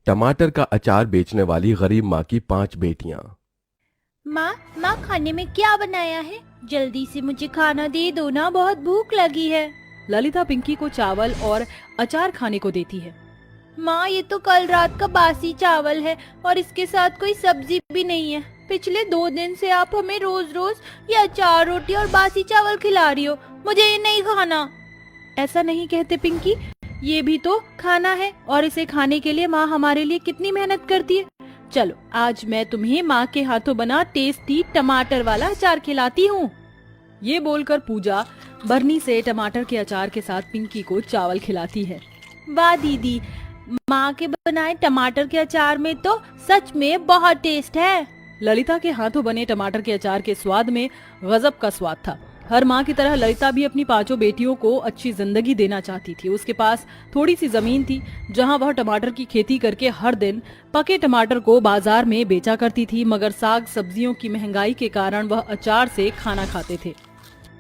टमाटर का अचार बेचने वाली गरीब माँ की 5 बेटियां। माँ माँ खाने में क्या बनाया है? जल्दी से मुझे खाना दे दो ना, बहुत भूख लगी है। ललिता पिंकी को चावल और अचार खाने को देती है। माँ ये तो कल रात का बासी चावल है और इसके साथ कोई सब्जी भी नहीं है। पिछले 2 दिन से आप हमें रोज रोज ये अचार, रोटी और बासी चावल खिला रही हो, मुझे ये नहीं खाना। ऐसा नहीं कहते पिंकी, ये भी तो खाना है और इसे खाने के लिए माँ हमारे लिए कितनी मेहनत करती है। चलो आज मैं तुम्हें माँ के हाथों बना टेस्टी टमाटर वाला अचार खिलाती हूँ। ये बोलकर पूजा बरनी से टमाटर के अचार के साथ पिंकी को चावल खिलाती है। वाह दीदी, माँ के बनाए टमाटर के अचार में तो सच में बहुत टेस्ट है। ललिता के हाथों बने टमाटर के अचार के स्वाद में गजब का स्वाद था। हर माँ की तरह ललिता भी अपनी 5 बेटियों को अच्छी जिंदगी देना चाहती थी। उसके पास थोड़ी सी जमीन थी जहाँ वह टमाटर की खेती करके हर दिन पके टमाटर को बाजार में बेचा करती थी, मगर साग सब्जियों की महंगाई के कारण वह अचार से खाना खाते थे।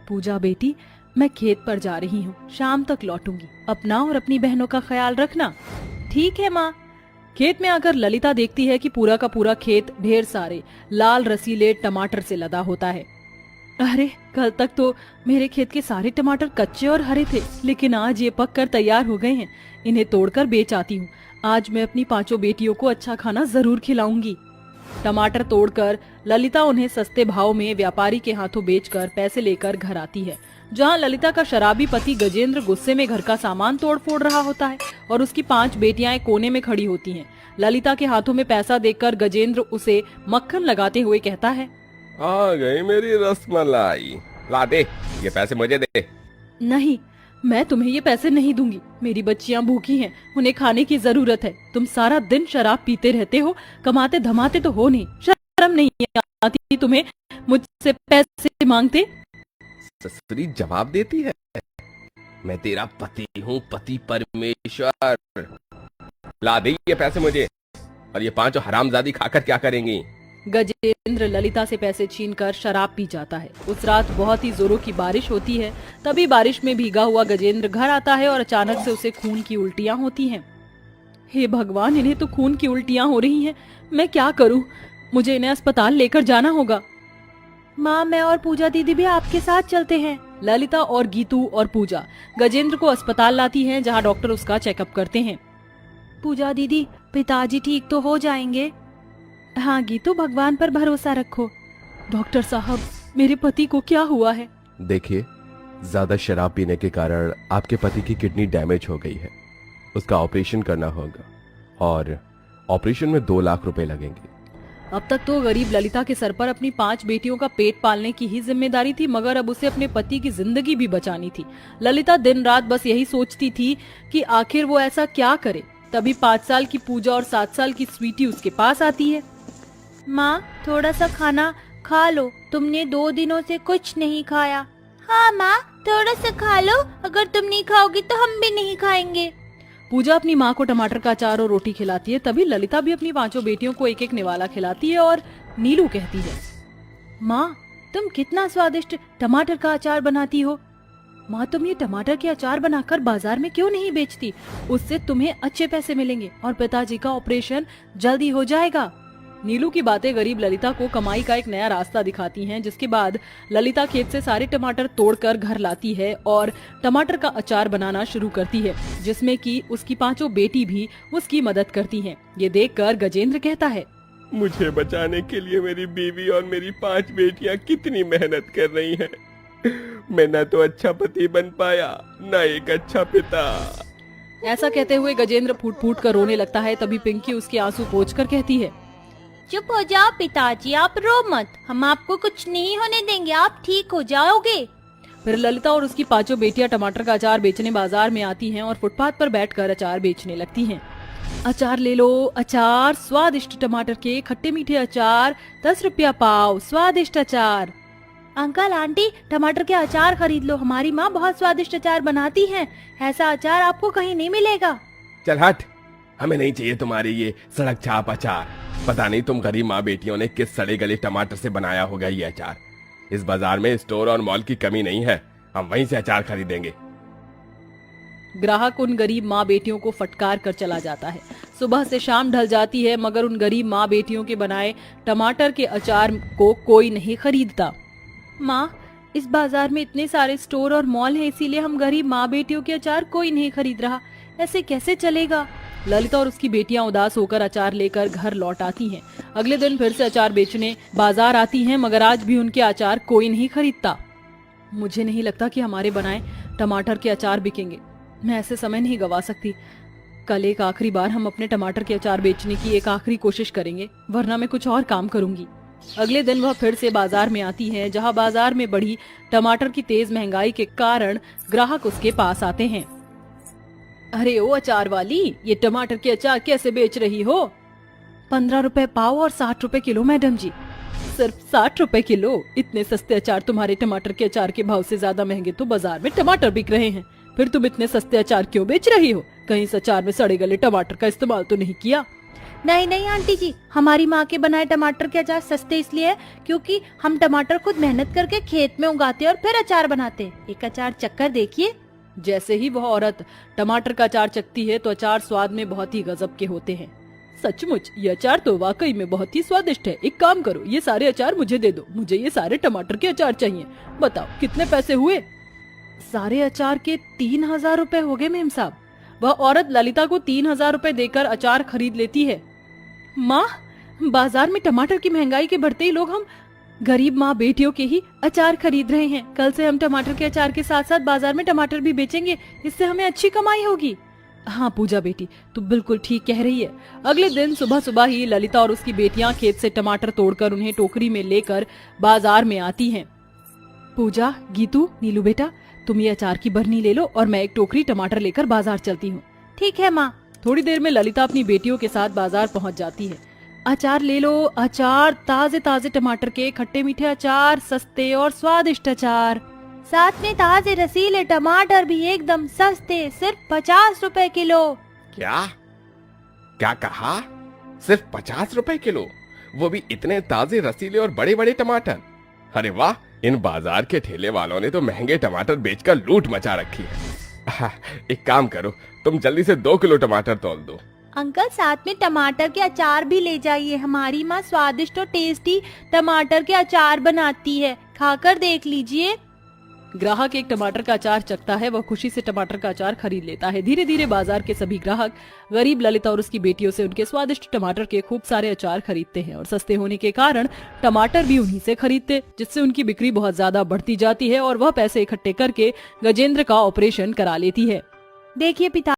पूजा बेटी, मैं खेत पर जा रही हूँ, शाम तक लौटूंगी। अपना और अपनी बहनों का ख्याल रखना। ठीक है माँ। खेत में आकर ललिता देखती है कि पूरा का पूरा खेत ढेर सारे लाल रसीले टमाटर से लदा होता है। अरे कल तक तो मेरे खेत के सारे टमाटर कच्चे और हरे थे, लेकिन आज ये पक कर तैयार हो गए हैं। इन्हें तोड़कर बेच आती हूँ। आज मैं अपनी 5 बेटियों को अच्छा खाना जरूर खिलाऊंगी। टमाटर तोड़कर ललिता उन्हें सस्ते भाव में व्यापारी के हाथों बेचकर पैसे लेकर घर आती है, जहाँ ललिता का शराबी पति गजेंद्र गुस्से में घर का सामान तोड़ फोड़ रहा होता है और उसकी 5 बेटियां कोने में खड़ी होती हैं। ललिता के हाथों में पैसा देखकर गजेंद्र उसे मक्खन लगाते हुए कहता है, आ गई मेरी रसमलाई, ला दे, ये पैसे मुझे दे। नहीं, मैं तुम्हें ये पैसे नहीं दूंगी। मेरी बच्चियां भूखी हैं, उन्हें खाने की जरूरत है। तुम सारा दिन शराब पीते रहते हो, कमाते धमाते तो हो नहीं। शर्म नहीं आती तुम्हें मुझसे पैसे मांगते? ससुरी जवाब देती है, मैं तेरा पति हूँ, पति परमेश्वर। ला दे ये पैसे मुझे, और ये 5 हरामजादी खाकर क्या करेंगी? गजेंद्र ललिता से पैसे छीनकर शराब पी जाता है। उस रात बहुत ही जोरों की बारिश होती है। तभी बारिश में भीगा हुआ गजेंद्र घर आता है और अचानक से उसे खून की उल्टियां होती हैं। हे भगवान, इन्हें तो खून की उल्टियां हो रही हैं। मैं क्या करूं? मुझे इन्हें अस्पताल लेकर जाना होगा। माँ मैं और पूजा दीदी भी आपके साथ चलते हैं। ललिता और गीतू और पूजा गजेंद्र को अस्पताल लाती हैं, जहां डॉक्टर उसका चेकअप करते हैं। पूजा दीदी, पिताजी ठीक तो हो जाएंगे? हाँ गीतू, भगवान पर भरोसा रखो। डॉक्टर साहब, मेरे पति को क्या हुआ है? देखिए, ज्यादा शराब पीने के कारण आपके पति की किडनी डैमेज हो गई है। उसका ऑपरेशन करना होगा और ऑपरेशन में 2 लाख रुपए लगेंगे। अब तक तो गरीब ललिता के सर पर अपनी 5 बेटियों का पेट पालने की ही जिम्मेदारी थी, मगर अब उसे अपने पति की जिंदगी भी बचानी थी। ललिता दिन रात बस यही सोचती थी कि आखिर वो ऐसा क्या करे। तभी 5 साल की पूजा और 7 साल की स्वीटी उसके पास आती है। माँ थोड़ा सा खाना खा लो, तुमने 2 दिनों से कुछ नहीं खाया। हाँ माँ, थोड़ा सा खा लो, अगर तुम नहीं खाओगी तो हम भी नहीं खाएंगे। पूजा अपनी माँ को टमाटर का अचार और रोटी खिलाती है। तभी ललिता भी अपनी 5 बेटियों को एक एक निवाला खिलाती है और नीलू कहती है, माँ तुम कितना स्वादिष्ट टमाटर का अचार बनाती हो। माँ तुम ये टमाटर के अचार बनाकर बाजार में क्यों नहीं बेचती? उससे तुम्हें अच्छे पैसे मिलेंगे और पिताजी का ऑपरेशन जल्दी हो जाएगा। नीलू की बातें गरीब ललिता को कमाई का एक नया रास्ता दिखाती हैं, जिसके बाद ललिता खेत से सारे टमाटर तोड़कर घर लाती है और टमाटर का अचार बनाना शुरू करती है, जिसमें कि उसकी 5 बेटी भी उसकी मदद करती हैं। ये देखकर गजेंद्र कहता है, मुझे बचाने के लिए मेरी बीवी और मेरी 5 बेटियां कितनी मेहनत कर रही हैं। मैं न तो अच्छा पति बन पाया, न एक अच्छा पिता। ऐसा कहते हुए गजेंद्र फूट फूट कर रोने लगता है। तभी पिंकी उसके आंसू पोंछकर कहती है, चुप हो जाओ पिताजी, आप रो मत, हम आपको कुछ नहीं होने देंगे, आप ठीक हो जाओगे। फिर ललिता और उसकी 5 बेटियां टमाटर का अचार बेचने बाजार में आती हैं और फुटपाथ पर बैठकर अचार बेचने लगती हैं। अचार ले लो, अचार, स्वादिष्ट टमाटर के खट्टे मीठे अचार, 10 रुपया पाव, स्वादिष्ट अचार। अंकल आंटी, टमाटर के अचार खरीद लो, हमारी माँ बहुत स्वादिष्ट अचार बनाती हैं, ऐसा अचार आपको कहीं नहीं मिलेगा। चल हट, हमें नहीं चाहिए तुम्हारी ये सड़क छाप अचार। पता नहीं तुम गरीब माँ बेटियों ने किस सड़े गले टमाटर से बनाया होगा ये अचार। इस बाजार में स्टोर और मॉल की कमी नहीं है, हम वहीं से अचार खरीदेंगे। ग्राहक उन गरीब माँ बेटियों को फटकार कर चला जाता है। सुबह से शाम ढल जाती है मगर उन गरीब माँ बेटियों के बनाए टमाटर के अचार को कोई नहीं खरीदता। माँ, इस बाजार में इतने सारे स्टोर और मॉल हैं, इसीलिए हम गरीब माँ बेटियों के अचार कोई नहीं खरीद रहा। ऐसे कैसे चलेगा? ललिता और उसकी बेटियां उदास होकर अचार लेकर घर लौट आती हैं। अगले दिन फिर से अचार बेचने बाजार आती हैं मगर आज भी उनके अचार कोई नहीं खरीदता। मुझे नहीं लगता कि हमारे बनाए टमाटर के अचार बिकेंगे। मैं ऐसे समय नहीं गवा सकती। कल एक आखिरी बार हम अपने टमाटर के अचार बेचने की एक आखिरी कोशिश करेंगे, वरना मैं कुछ और काम करूंगी। अगले दिन वह फिर से बाजार में आती है, जहां बाजार में बढ़ी टमाटर की तेज महंगाई के कारण ग्राहक उसके पास आते हैं। अरे ओ अचार वाली, ये टमाटर के अचार कैसे बेच रही हो? 15 रुपए पाव और 60 रुपए किलो मैडम जी। सिर्फ 60 रुपए किलो? इतने सस्ते अचार तुम्हारे टमाटर के अचार के भाव से ज्यादा महंगे तो बाजार में टमाटर बिक रहे हैं। फिर तुम इतने सस्ते अचार क्यों बेच रही हो? कहीं इस अचार में सड़े गले टमाटर का इस्तेमाल तो नहीं किया? नहीं नहीं आंटी जी, हमारी माँ के बनाए टमाटर के अचार सस्ते इसलिए है क्योंकि हम टमाटर खुद मेहनत करके खेत में उगाते हैं और फिर अचार बनाते हैं। एक अचार चक्कर देखिए। जैसे ही वह औरत टमाटर का अचार चखती है तो अचार स्वाद में बहुत ही गजब के होते हैं। सचमुच ये अचार तो वाकई में बहुत ही स्वादिष्ट है। एक काम करो, ये सारे अचार मुझे दे दो। मुझे ये सारे टमाटर के अचार चाहिए। बताओ कितने पैसे हुए? सारे अचार के 3000 रुपए हो गए मेम साहब। वह औरत ललिता को 3000 रुपए देकर अचार खरीद लेती है। माँ, बाजार में टमाटर की महंगाई के बढ़ते ही लोग हम गरीब माँ बेटियों के ही अचार खरीद रहे हैं। कल से हम टमाटर के अचार के साथ साथ बाजार में टमाटर भी बेचेंगे, इससे हमें अच्छी कमाई होगी। हाँ पूजा बेटी, तू बिल्कुल ठीक कह रही है। अगले दिन सुबह सुबह ही ललिता और उसकी बेटियां खेत से टमाटर तोड़कर उन्हें टोकरी में लेकर बाजार में आती हैं। पूजा, गीतू, नीलू बेटा, तुम ये अचार की बरनी ले लो और मैं एक टोकरी टमाटर लेकर बाजार चलती हूँ। ठीक है माँ। थोड़ी देर में ललिता अपनी बेटियों के साथ बाजार पहुँच जाती है। अचार ले लो, अचार, ताजे ताजे टमाटर के खट्टे मीठे अचार, सस्ते और स्वादिष्ट अचार, साथ में ताजे रसीले टमाटर भी एकदम सस्ते, सिर्फ 50 रुपए किलो। क्या क्या कहा? सिर्फ 50 रुपए किलो? वो भी इतने ताजे रसीले और बड़े बड़े टमाटर? अरे वाह, इन बाजार के ठेले वालों ने तो महंगे टमाटर बेचकर लूट मचा रखी है। एक काम करो, तुम जल्दी से 2 किलो टमाटर तौल दो। अंकल, साथ में टमाटर के अचार भी ले जाइए। हमारी माँ स्वादिष्ट और टेस्टी टमाटर के अचार बनाती है, खाकर देख लीजिए। ग्राहक एक टमाटर का अचार चखता है, वह खुशी से टमाटर का अचार खरीद लेता है। धीरे धीरे बाजार के सभी ग्राहक गरीब ललिता और उसकी बेटियों से उनके स्वादिष्ट टमाटर के खूब सारे अचार खरीदते हैं और सस्ते होने के कारण टमाटर भी उन्हीं से खरीदते, जिससे उनकी बिक्री बहुत ज्यादा बढ़ती जाती है और वह पैसे इकट्ठे करके गजेंद्र का ऑपरेशन करा लेती है। देखिए पिता